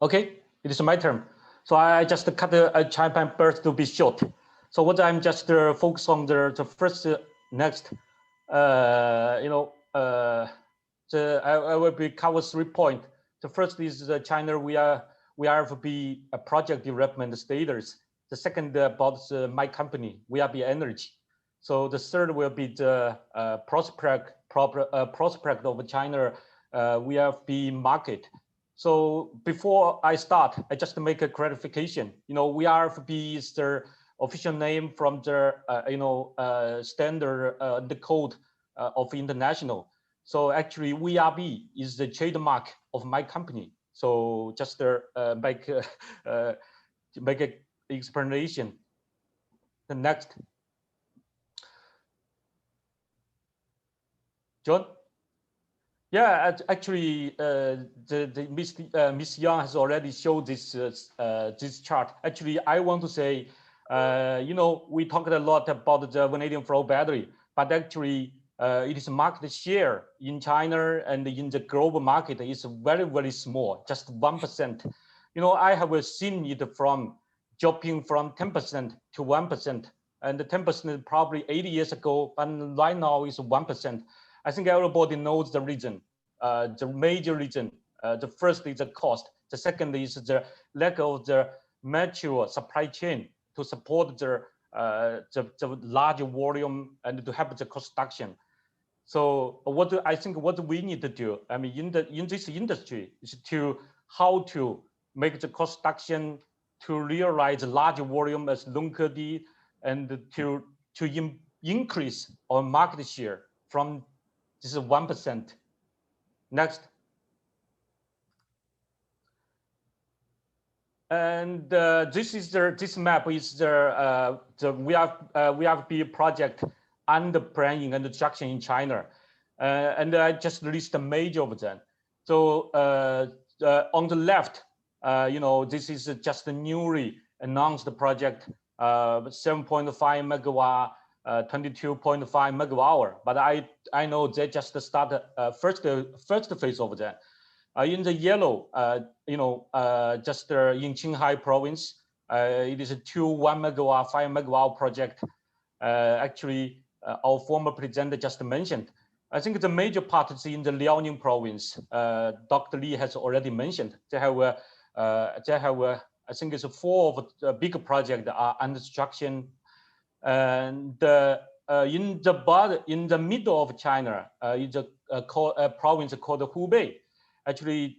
Okay, it is my turn. So I just cut a China burst to be short. So what I'm just focus on the first next, I will be cover 3 points. The first is China. We are for be a project development status. The second about my company, VRB Energy. So the third will be the prospect of China VRFB market. So before I start, I just make a clarification. VRFB is the official name from the standard the code of international. So actually, VRB is the trademark of my company. So just make make an explanation. The next, John. Yeah, actually, the Miss Young has already showed this chart. Actually, I want to say, we talked a lot about the vanadium flow battery, but actually, it is market share in China and in the global market is very, very small, just 1%. I have seen it from dropping from 10% to 1%, and the 10% probably 80 years ago, and right now is 1%. I think everybody knows the reason. The major reason. The first is the cost. The second is the lack of the mature supply chain to support the large volume and to have the cost reduction. So I think what we need to do, I mean, in this industry, is how to make the cost reduction, to realize large volume as Lunker did, and to increase our market share from this is 1%. Next. And this map is the VRB project under planning and construction in China. And I just list the major of them. So on the left, this is just a newly announced project, 7.5 megawatt, 22.5 megawatt hour. But I know they just started first phase of that. In the yellow, just in Qinghai province, it is a 1 megawatt, 5 megawatt project. Actually, our former presenter just mentioned. I think the major part is in the Liaoning province. Dr. Li has already mentioned. They have I think it's 4 of the big projects are under construction. And in the middle of China, is a province called Hubei. Actually,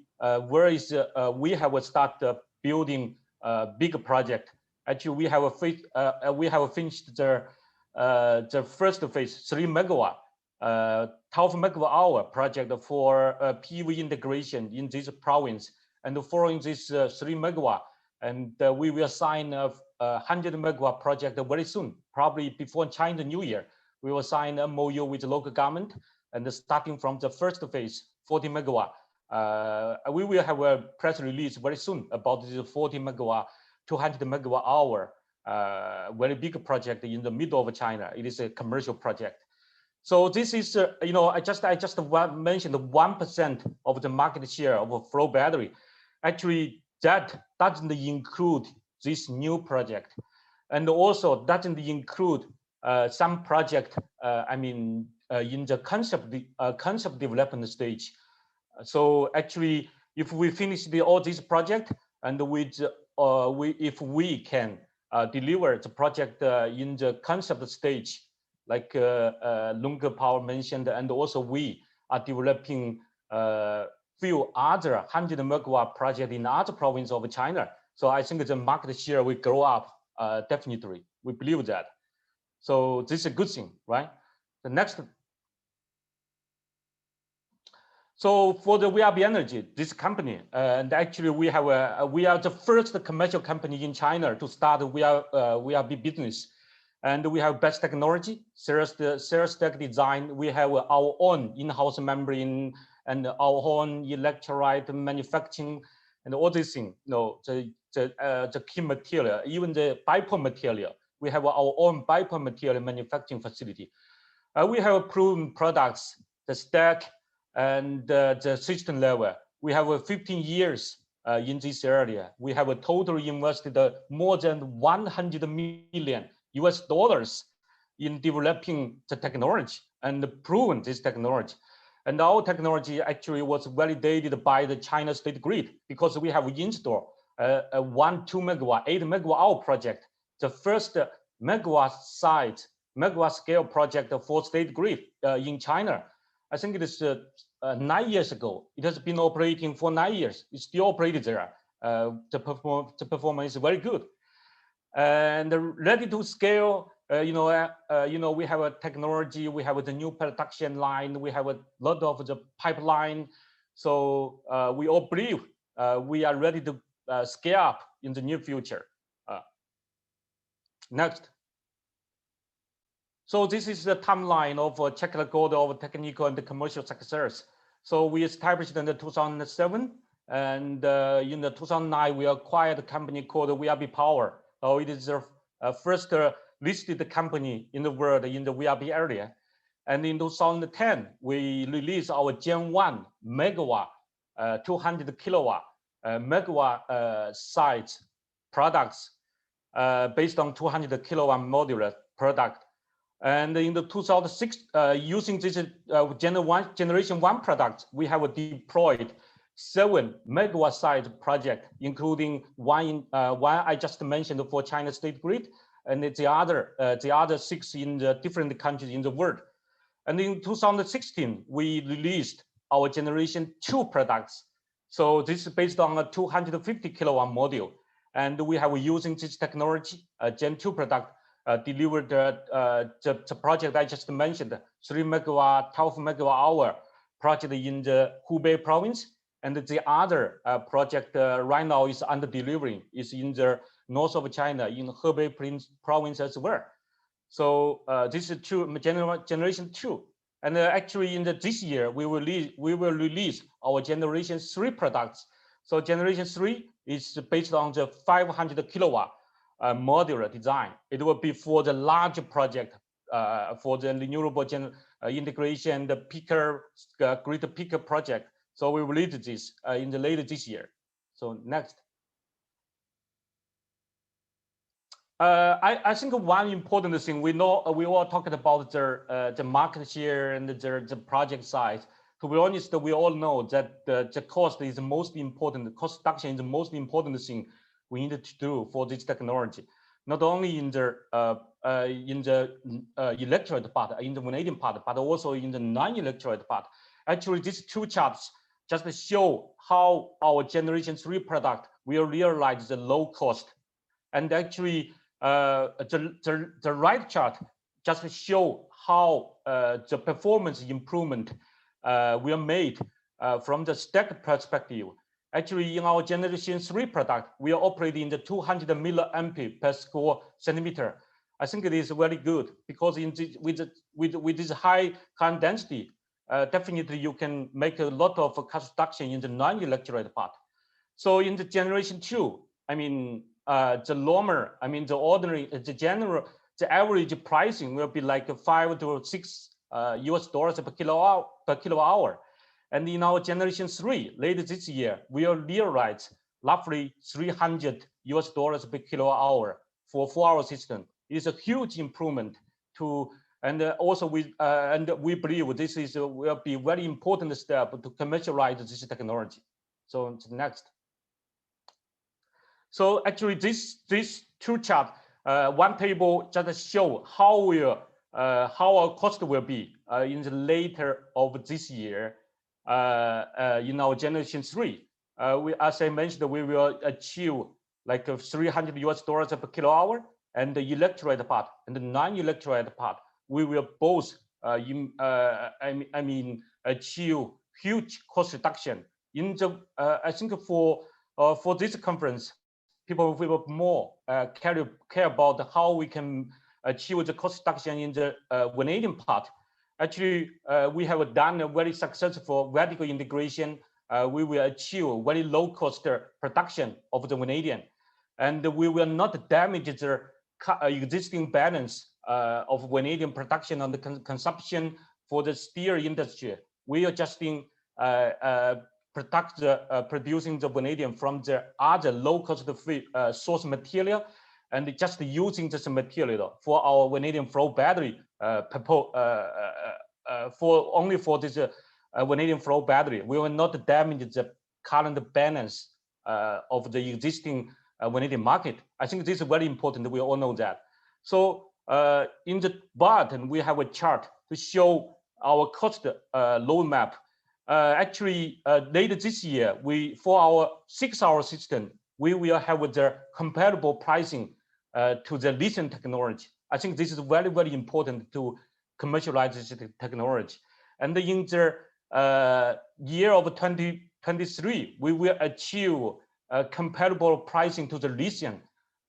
we have started building a big project. Actually, we have finished the first phase, 3 megawatt, 12 megawatt hour project for PV integration in this province. And following this 3 megawatt, and we will sign a 100 megawatt project very soon, probably before China New Year. We will sign a MOU with the local government, and starting from the first phase, 40 megawatt. We will have a press release very soon about this 40 megawatt, 200 megawatt hour, very big project in the middle of China. It is a commercial project. So this is, I just mentioned 1% of the market share of a flow battery. Actually, that doesn't include this new project, and also doesn't include some project. In the concept development stage. So actually, if we finish all this project, and if we can deliver the project in the concept stage, like Lunker Power mentioned, and also we are developing few other 100 megawatt project in other provinces of China. So I think the market share will grow up definitely. We believe that. So this is a good thing, right? The next. So for the VRB Energy, this company, and actually we are the first commercial company in China to start VRB business, and we have best technology, serious stack design. We have our own in-house membrane and our own electrolyte manufacturing and all these things. The key material, even the BiPo material. We have our own BiPo material manufacturing facility. We have proven products, the stack, and the system level. We have 15 years in this area. We have a total invested more than 100 million US dollars in developing the technology and proven this technology. And our technology actually was validated by the China State Grid because we have installed a 2 megawatt, 8 megawatt hour project, the first megawatt scale project for State Grid in China. I think it is 9 years ago. It has been operating for 9 years. It's still operated there. The performance is very good. And ready to scale, we have a technology, we have the new production line, we have a lot of the pipeline. So we all believe we are ready to scale up in the near future. Next. So this is the timeline of check record of technical and commercial success. So we established in 2007, and in 2009 we acquired a company called VRB Power. So it is the first listed company in the world in the VRB area. And in 2010 we released our Gen 1 megawatt, 200 kilowatt megawatt size products based on 200 kilowatt modular product. And in the 2006, using this generation 1 product, we have deployed 7 megawatt size project, including one I just mentioned for China State Grid, and the other 6 in the different countries in the world. And in 2016, we released our generation 2 products. So this is based on a 250 kilowatt module, and we have using this technology, Gen 2 product. Delivered the project I just mentioned, 3 megawatt, 12 megawatt hour project in the Hubei province, and the other project right now is under delivery, is in the north of China, in Hebei province as well. So this is generation 2, and actually in this year we will release our generation 3 products. So generation 3 is based on the 500 kilowatt. Modular design. It will be for the large project, for the renewable integration, the grid peaker project. So we will release this in the later this year. So next. I think one important thing we all talked about the market share and the project size. To be honest, we all know that the cost is the most important. The cost reduction is the most important thing we need to do for this technology, not only in the electrolyte part, in the vanadium part, but also in the non-electrolyte part. Actually, these 2 charts just show how our generation 3 product will realize the low cost. And actually, the right chart just show how the performance improvement will made from the stack perspective. Actually, in our generation 3 product, we are operating the 200 milliampere per square centimeter. I think it is very good because with this high current density, definitely you can make a lot of cost reduction in the non-electrolyte part. So in the generation 2, I mean, the ordinary, the average pricing will be like $5 to $6 US dollars per kilowatt hour. And in our generation 3, later this year, we will realize roughly $300 US dollars per kilowatt hour for 4-hour system. It is a huge improvement and we believe this will be a very important step to commercialize this technology. So next. So actually these 2 charts, one table just show how our cost will be in the later of this year. In our generation 3, as I mentioned, we will achieve like $300 US dollars per kilowatt hour, and the electrolyte part and the non-electrolyte part, we will both achieve huge cost reduction. I think for this conference, people will more care about how we can achieve the cost reduction in the vanadium part. Actually, we have done a very successful vertical integration. We will achieve very low cost production of the vanadium, and we will not damage the existing balance of vanadium production and the consumption for the steel industry. We are just producing the vanadium from the other low-cost source material, and just using this material for our vanadium flow battery only for this vanadium flow battery. We will not damage the current balance of the existing vanadium market. I think this is very important. We all know that. So in the bottom, we have a chart to show our cost roadmap. Actually, later this year, for our 6-hour system, we will have the comparable pricing to the lithium technology. I think this is very, very important to commercialize this technology. And in the year of 2023, we will achieve comparable pricing to the lithium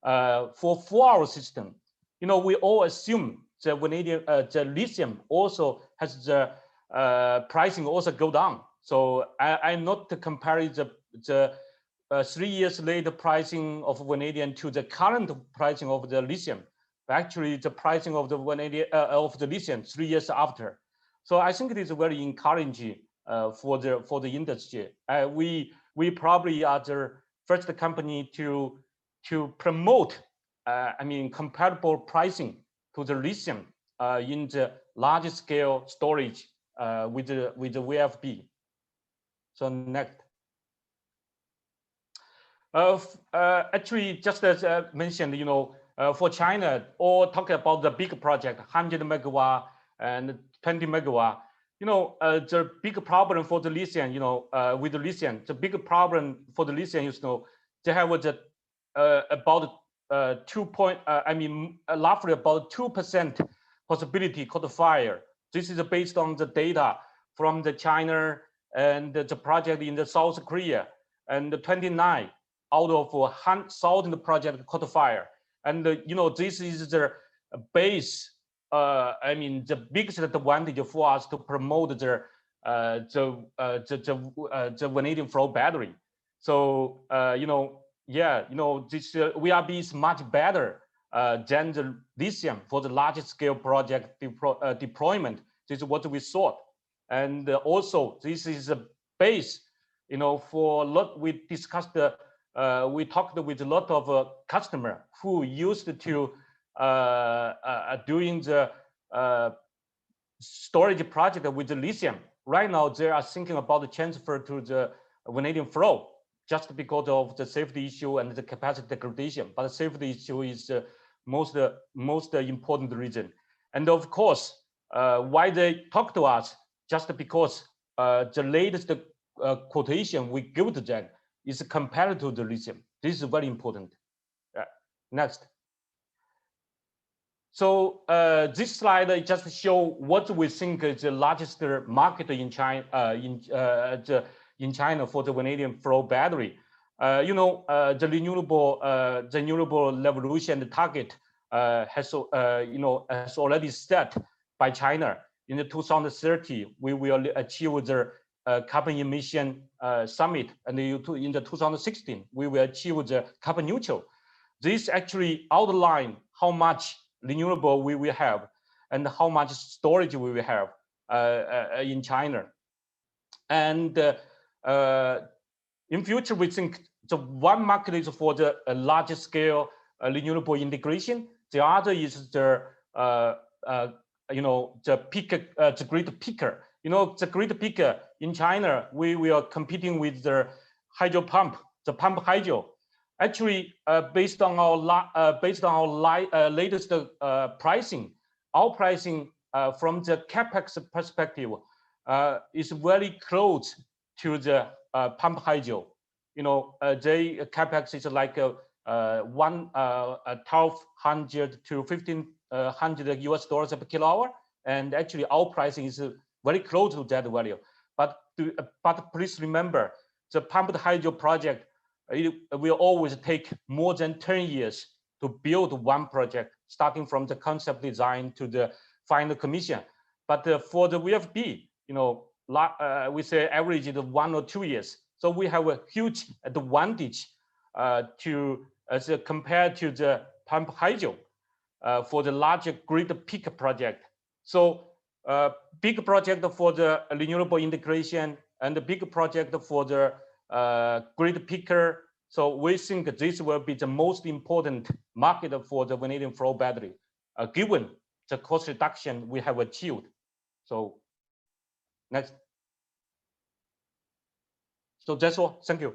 for 4-hour system. We all assume the vanadium, the lithium also has the pricing also go down. So I'm not comparing the 3 years later pricing of vanadium to the current pricing of the lithium. Actually, the pricing of the vanadium of the lithium 3 years after. So I think it is very encouraging for the industry. We probably are the first company to promote comparable pricing to the lithium in the large scale storage with the VRFB. So next. Actually, just as I mentioned, for China, or talking about the big project, 100 megawatt and 20 megawatt, the big problem for the lithium, with the lithium, the big problem for the lithium is, they have about roughly about 2% possibility caught fire. This is based on the data from the China and the project in the South Korea, and 29 out of 1,000 projects caught fire. And this is the base. The biggest advantage for us to promote the vanadium flow battery. So this VRB is much better than the lithium for the large scale project deployment. This is what we thought. And also this is a base, for a lot. We discussed we talked with a lot of customers who used to doing the storage project with the lithium. Right now, they are thinking about the transfer to the vanadium flow just because of the safety issue and the capacity degradation. But the safety issue is the most important reason. And of course, why they talk to us, just because the latest quotation we give to them is compared to the lithium. This is very important. Next. So this slide just show what we think is the largest market in China, in China for the vanadium flow battery. The renewable revolution target has already set by China. In the 2030, we will achieve the carbon emission summit, and in the 2016, we will achieve the carbon neutral. This actually outline how much renewable we will have and how much storage we will have in China. And in future, we think the one market is for the large scale renewable integration. The other is the the grid picker. The grid picker in China, we are competing with the hydro pump, the pump hydro. Actually, based on our latest pricing, our pricing from the capex perspective is very close to the pump hydro. The capex is like $1,200 to $1,500 US per kilowatt, and actually our pricing is very close to that value. But please remember, the pumped hydro project, it will always take more than 10 years to build one project, starting from the concept design to the final commission. But for the VRFB, we say average is 1 or 2 years. So we have a huge advantage compared to the pump hydro for the larger grid peak project. So big project for the renewable integration and the big project for the grid picker. So we think this will be the most important market for the vanadium flow battery, given the cost reduction we have achieved. So next. So that's all. Thank you.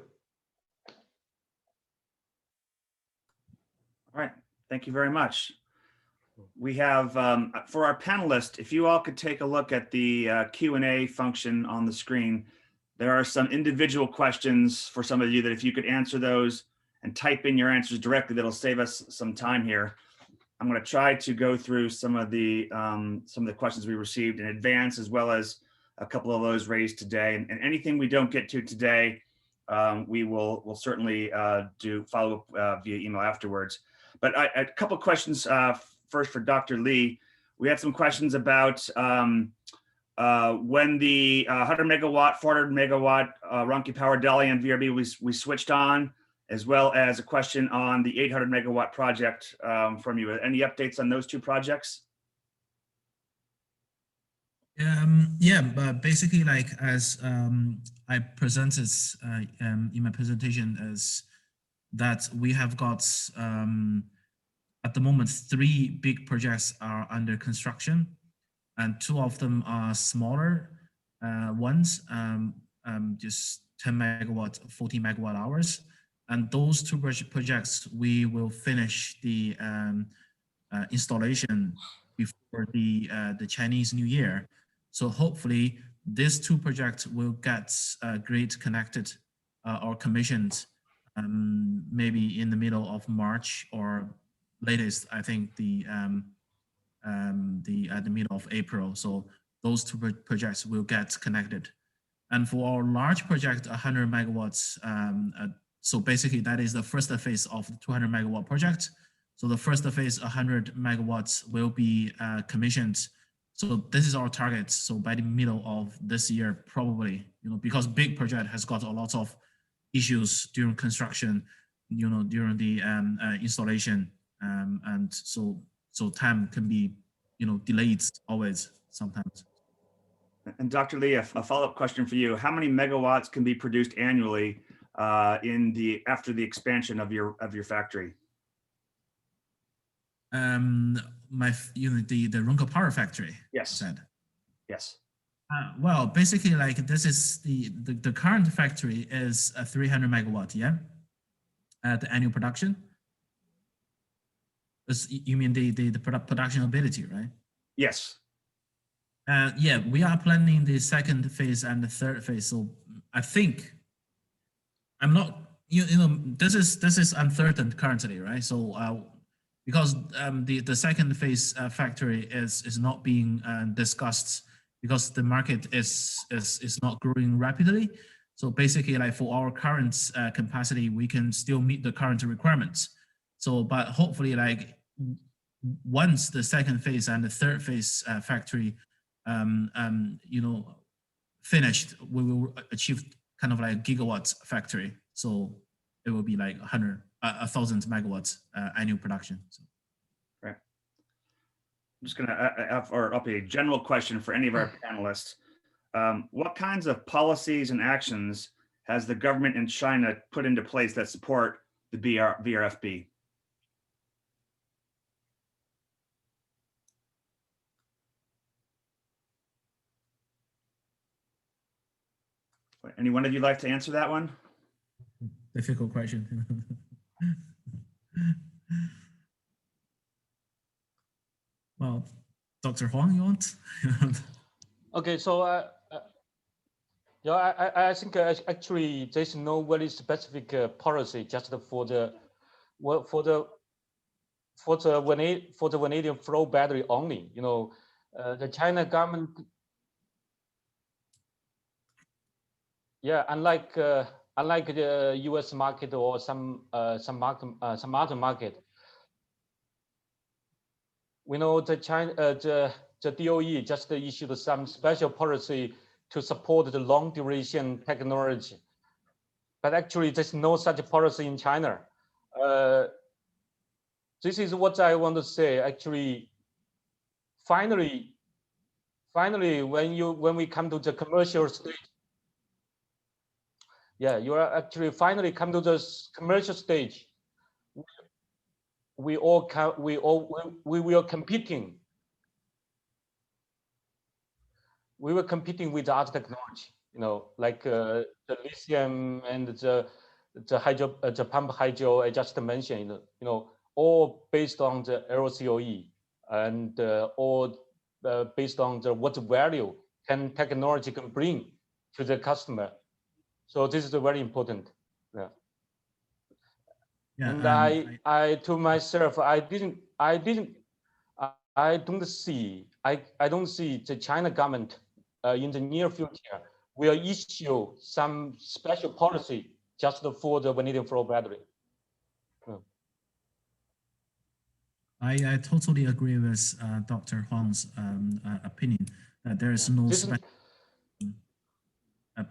All right. Thank you very much. We have, for our panelists, if you all could take a look at the Q&A function on the screen, there are some individual questions for some of you that if you could answer those and type in your answers directly, that'll save us some time here. I'm going to try to go through some of the questions we received in advance, as well as a couple of those raised today. And anything we don't get to today, we'll certainly do follow up via email afterwards. But a couple of questions first for Dr. Li. We had some questions about when the 100 megawatt, 400 megawatt Runkey Power Dalian VRB we switched on, as well as a question on the 800 megawatt project from you. Any updates on those two projects? Yeah, but basically, like as I presented in my presentation, is that we have got at the moment 3 big projects are under construction, and 2 of them are smaller ones, just 10 megawatt, 40 megawatt hours. And those 2 projects, we will finish the installation before the Chinese New Year. So hopefully these 2 projects will get grid connected or commissioned maybe in the middle of March, or latest, I think the middle of April. So those 2 projects will get connected. And for our large project, 100 megawatts, so basically that is the first phase of the 200 megawatt project. So the first phase, 100 megawatts, will be commissioned. So this is our target. So by the middle of this year, probably, because big project has got a lot of issues during construction, during the installation, and so time can be, delayed always sometimes. And Dr. Li, a follow-up question for you: how many megawatts can be produced annually after the expansion of your factory? The Runke Power Factory. Yes. Said. Yes. Well, basically, like this is the current factory is a 300 megawatt, yeah, the annual production. You mean the production ability, right? Yes. Yeah, we are planning the second phase and the third phase. So I think I'm not, this is uncertain currently, right? So because the second phase factory is not being discussed because the market is not growing rapidly. So basically, like for our current capacity, we can still meet the current requirements. So, but hopefully, like once the second phase and the third phase factory, finished, we will achieve kind of like gigawatts factory. So it will be like 1,000 megawatts annual production. So. Right. I'm just gonna up a general question for any of our panelists. What kinds of policies and actions has the government in China put into place that support the VRFB? Any one of you like to answer that one? Difficult question. Well, Dr. Huang, you want? Okay, so yeah, I think actually there's no very specific policy just for the vanadium flow battery only. The China government. Yeah, unlike the U.S. market or some other market, we know the DOE just issued some special policy to support the long duration technology, but actually there's no such policy in China. This is what I want to say. Actually, finally, when we come to the commercial stage. Yeah, you are actually finally come to this commercial stage. We were competing. We were competing with other technology, like the lithium and the pump hydro I just mentioned, all based on the LCOE and all based on what value technology can bring to the customer. So this is very important. Yeah. Yeah, And I to myself, I don't see the China government in the near future will issue some special policy just for the vanadium flow battery. I totally agree with Dr. Huang's opinion that there is no special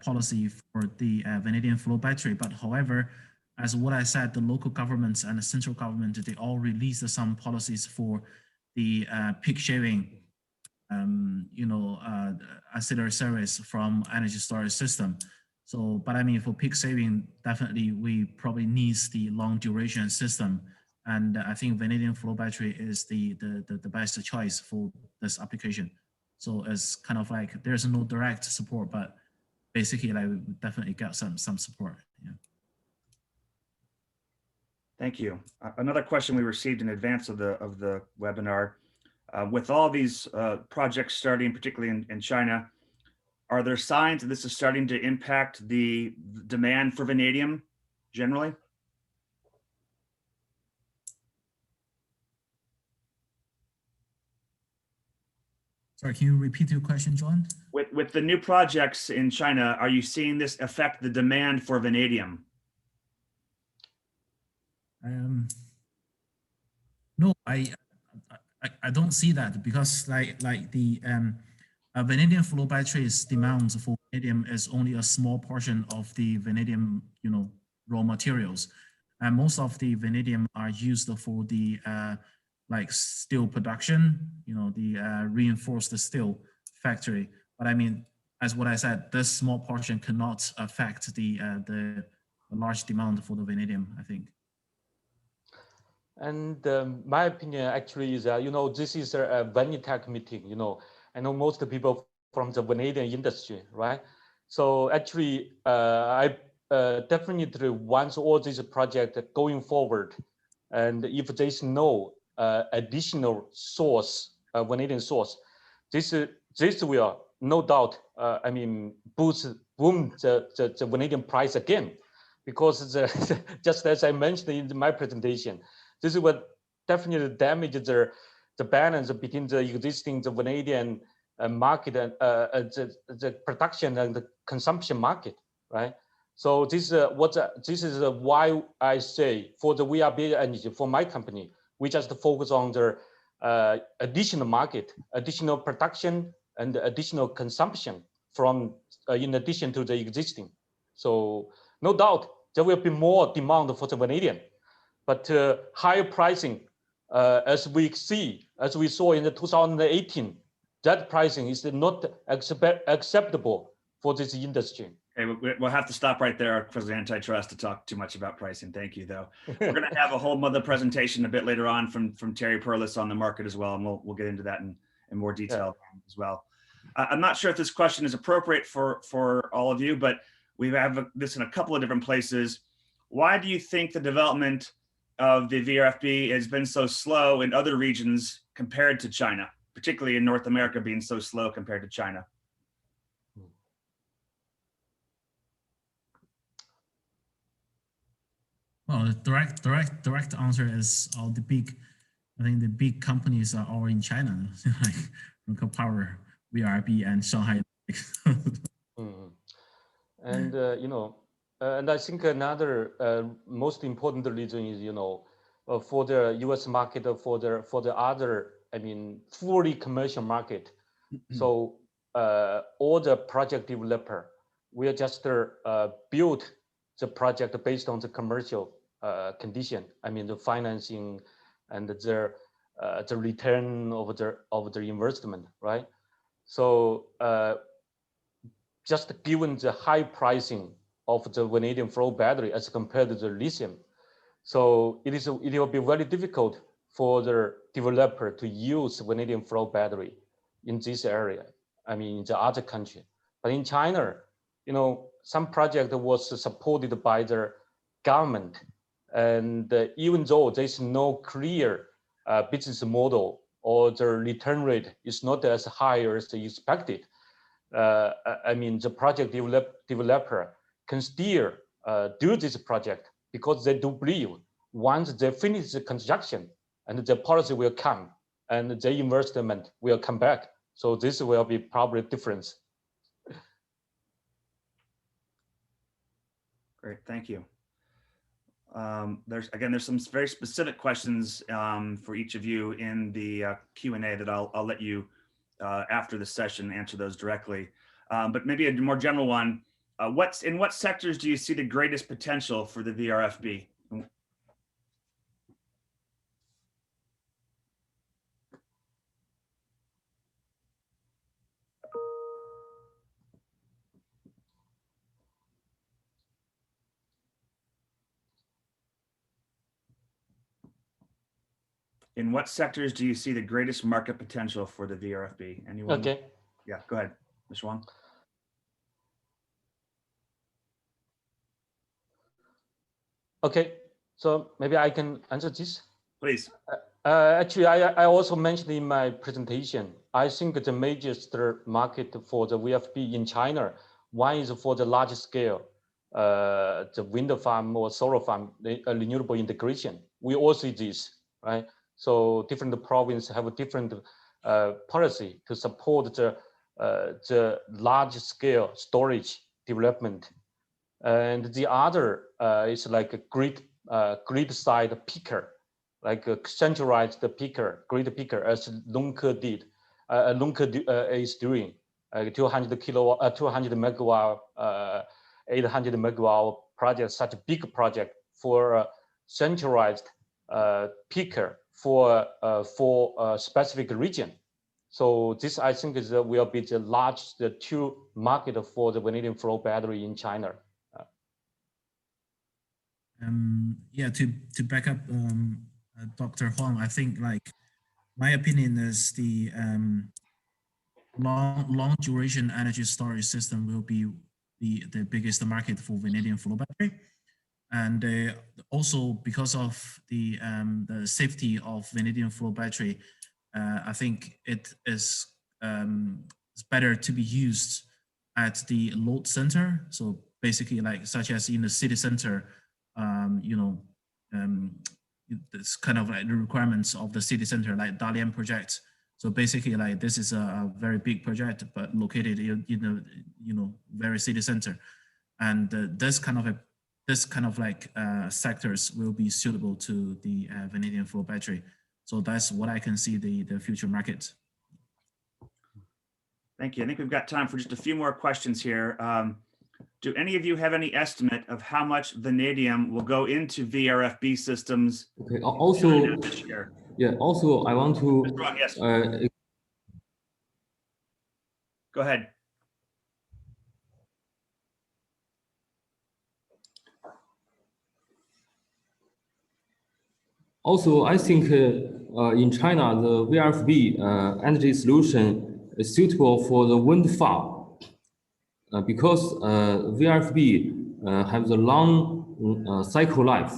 policy for the vanadium flow battery. But however, as what I said, the local governments and the central government, they all released some policies for the peak shaving, ancillary service from energy storage system. So, but I mean, for peak saving, definitely we probably needs the long duration system. And I think vanadium flow battery is the best choice for this application. So it's kind of like there's no direct support, but basically like we definitely got some support. Yeah. Thank you. Another question we received in advance of the webinar, with all these projects starting, particularly in China, are there signs that this is starting to impact the demand for vanadium generally? Sorry, can you repeat your question, John? With the new projects in China, are you seeing this affect the demand for vanadium? No, I don't see that, because like the vanadium flow batteries demand for vanadium is only a small portion of the vanadium, raw materials, and most of the vanadium are used for the like steel production, the reinforced steel factory. But I mean, as what I said, this small portion cannot affect the large demand for the vanadium, I think. And my opinion actually is that, this is a Vanitech meeting, I know most of the people from the vanadium industry, right? So actually, I definitely once all these projects going forward, and if there's no additional source, vanadium source, this will no doubt, boom the vanadium price again, because just as I mentioned in my presentation, this is what definitely damages the balance between the existing vanadium market and the production and the consumption market, right? So this is why I say for the VRB energy, for my company, we just focus on the additional market, additional production, and additional consumption from in addition to the existing. So no doubt there will be more demand for the vanadium, but higher pricing, as we saw in the 2018, that pricing is not acceptable for this industry. Okay, we'll have to stop right there because of antitrust to talk too much about pricing. Thank you, though. We're going to have a whole other presentation a bit later on from Terry Perlis on the market as well, and we'll get into that in more detail as well. I'm not sure if this question is appropriate for all of you, but we have this in a couple of different places. Why do you think the development of the VRFB has been so slow in other regions compared to China, particularly in North America being so slow compared to China? Well, the direct answer is all the big, I think the big companies are all in China, like Runke Power, VRB, and Shanghai. And and I think another most important reason is for the U.S. market, for the other, fully commercial market. So all the project developer will just build the project based on the commercial condition. The financing and the return of the investment, right? So just given the high pricing of the vanadium flow battery as compared to the lithium. So it will be very difficult for the developer to use vanadium flow battery in this area. I mean, in the other country. But in China, some project was supported by the government. And even though there's no clear business model or the return rate is not as high as expected, I mean, the project developer can still do this project because they do believe once they finish the construction and the policy will come and the investment will come back. So this will be probably difference. Great, thank you. There's some very specific questions for each of you in the Q&A that I'll let you after the session answer those directly. But maybe a more general one. In what sectors do you see the greatest potential for the VRFB? In what sectors do you see the greatest market potential for the VRFB? Anyone? Okay. Yeah, go ahead, Mr. Wang. Okay, so maybe I can answer this. Please. Actually, I also mentioned in my presentation, I think the major market for the VRFB in China, one is for the large scale, the wind farm or solar farm, renewable integration. We all see this, right? So different provinces have a different policy to support the large scale storage development. And the other is like a grid side picker, like a centralized picker, grid picker, as Lonke did. Lonke is doing 200 megawatt, 800 megawatt project, such a big project for a centralized picker for a specific region. So this, I think, will be the two market for the vanadium flow battery in China. Yeah, to back up Dr. Huang, I think my opinion is the long duration energy storage system will be the biggest market for vanadium flow battery. And also because of the safety of vanadium flow battery, I think it is better to be used at the load center. So basically, such as in the city center, it's kind of like the requirements of the city center, like Dalian project. So basically, this is a very big project, but located in the very city center, and this kind of sectors will be suitable to the vanadium flow battery. So that's what I can see the future market. Thank you. I think we've got time for just a few more questions here. Do any of you have any estimate of how much vanadium will go into VRFB systems? Okay. Also, this year? Yeah. Also, I want to. Wrong, yes. Go ahead. Also, I think in China, the VRFB energy solution is suitable for the wind farm. Because VRFB has a long cycle life.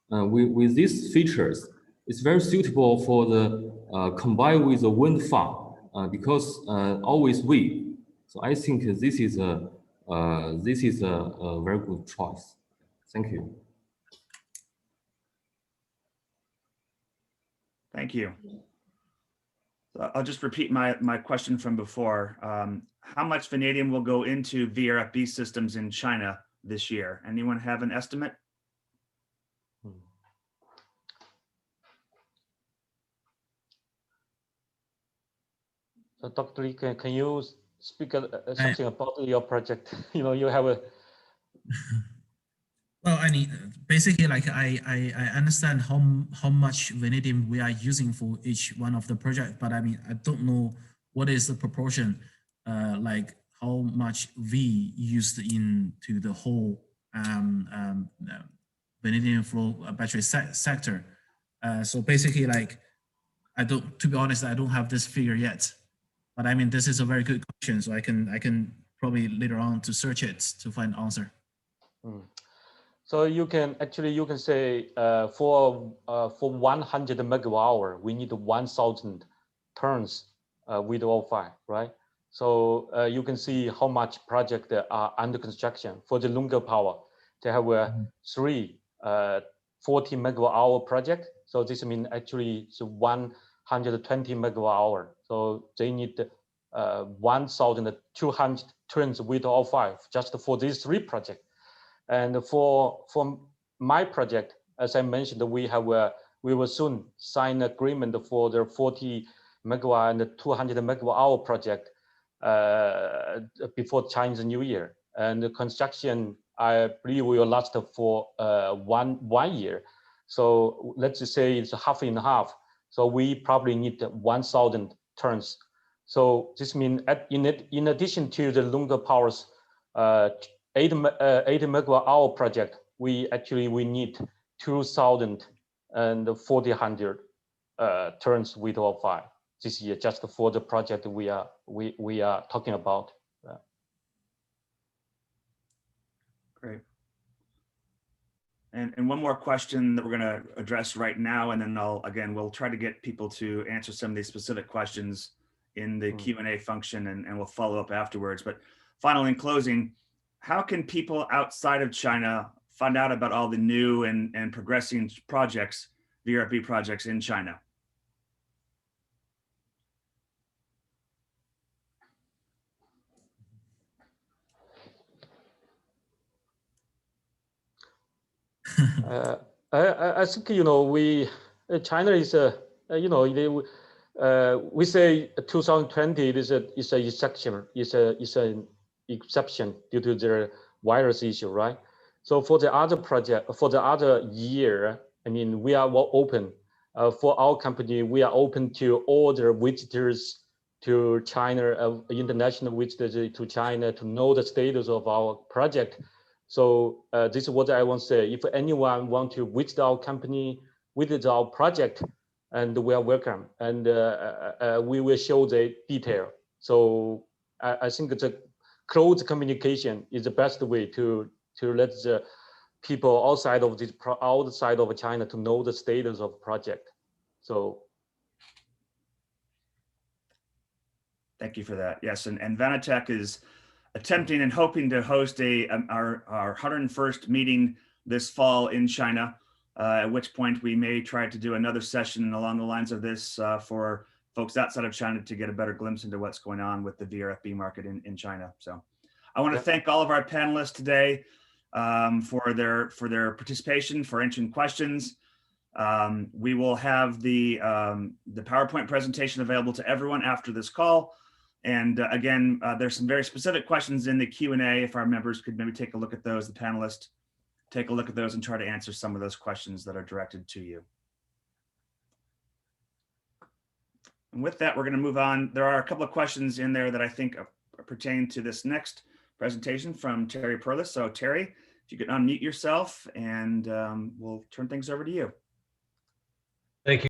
With these features, it's very suitable for the combined with the wind farm because always wind. So I think this is a very good choice. Thank you. Thank you. So I'll just repeat my question from before. How much vanadium will go into VRFB systems in China this year? Anyone have an estimate? So Dr. Lee, can you speak something about your project? You have a. Well, I mean, basically, I understand how much vanadium we are using for each one of the project, but I mean, I don't know what is the proportion, how much V used into the whole vanadium flow battery sector. So basically, like, to be honest, I don't have this figure yet, but I mean, this is a very good question. So I can probably later on to search it to find an answer. So you can say for 100 megawatt hour, we need 1,000 tons with VRFB, right? So you can see how much project are under construction. For the Lunga Power, they have three 40 megawatt hour project. So this means actually it's 120 megawatt hour. So they need 1,200 tons with VRFB just for these three projects. And for my project, as I mentioned, we will soon sign agreement for the 40 megawatt and 200 megawatt hour project before Chinese New Year. And the construction, I believe, will last for 1 year. So let's just say it's half and half. So we probably need 1,000 tons. So this means in addition to the Lunga Power's 8 megawatt hour project, we need 2,400 tons with VRFB this year, just for the project we are talking about. Great. And one more question that we're going to address right now, and then we'll try to get people to answer some of these specific questions in the Q&A function, and we'll follow up afterwards. But finally, in closing, how can people outside of China find out about all the new and progressing projects, VRFB projects in China? I think, China is we say 2020 is an exception due to their virus issue, right? So for the other project, for the other year, I mean, we are open. For our company, we are open to all the visitors to China, international visitors to China, to know the status of our project. So this is what I want to say. If anyone want to visit our company, visit our project, and we are welcome, and we will show the detail. So I think the close communication is the best way to let the people outside of China to know the status of project. So thank you for that. Yes, and Vanatech is attempting and hoping to host our 101st meeting this fall in China, at which point we may try to do another session along the lines of this for folks outside of China to get a better glimpse into what's going on with the VRFB market in China. So I want to thank all of our panelists today for their participation, for answering questions. We will have the PowerPoint presentation available to everyone after this call. And again, there's some very specific questions in the Q&A. If our members could maybe take a look at those, the panelists, take a look at those and try to answer some of those questions that are directed to you. And with that, we're going to move on. There are a couple of questions in there that I think pertain to this next presentation from Terry Perlis. So Terry, if you could unmute yourself, and we'll turn things over to you.